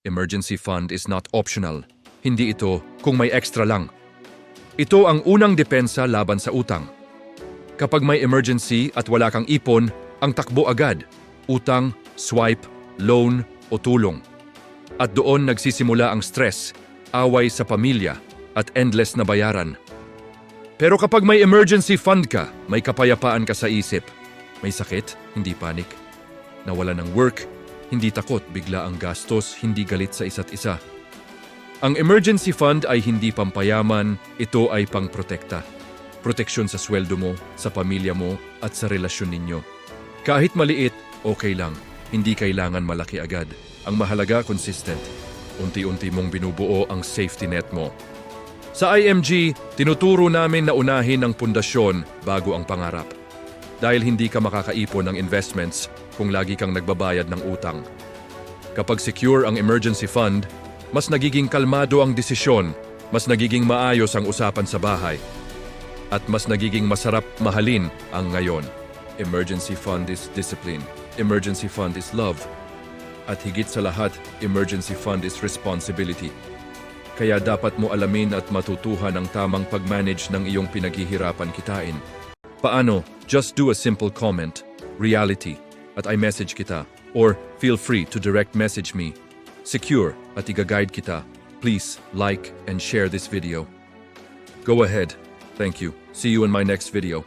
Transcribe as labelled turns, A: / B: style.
A: emergency fund is not optional. Hindi ito kung may extra lang. Ito ang unang depensa laban sa utang. Kapag may emergency at wala kang ipon, ang takbo agad. Utang, swipe, loan o tulong. At doon nagsisimula ang stress, away sa pamilya at endless na bayaran. Pero kapag may emergency fund ka, may kapayapaan ka sa isip. May sakit, hindi panik. Nawala ng work, hindi takot bigla ang gastos, hindi galit sa isa't isa. Ang emergency fund ay hindi pampayaman, ito ay pangprotekta. Proteksyon sa sweldo mo, sa pamilya mo, at sa relasyon ninyo. Kahit maliit, okay lang. Hindi kailangan malaki agad. Ang mahalaga, consistent. Unti-unti mong binubuo ang safety net mo. Sa IMG, tinuturo namin na unahin ang pundasyon bago ang pangarap. Dahil hindi ka makakaipon ng investments kung lagi kang nagbabayad ng utang. Kapag secure ang emergency fund, mas nagiging kalmado ang desisyon, mas nagiging maayos ang usapan sa bahay, at mas nagiging masarap mahalin ang ngayon. Emergency fund is discipline. Emergency fund is love. At higit sa lahat, emergency fund is responsibility. Kaya dapat mo alamin at matutuhan ang tamang pag-manage ng iyong pinaghihirapan kitain. Paano? Just do a simple comment, reality, at I-message kita, or feel free to direct message me. Secure at iga-guide kita. Please like and share this video. Go ahead. Thank you. See you in my next video.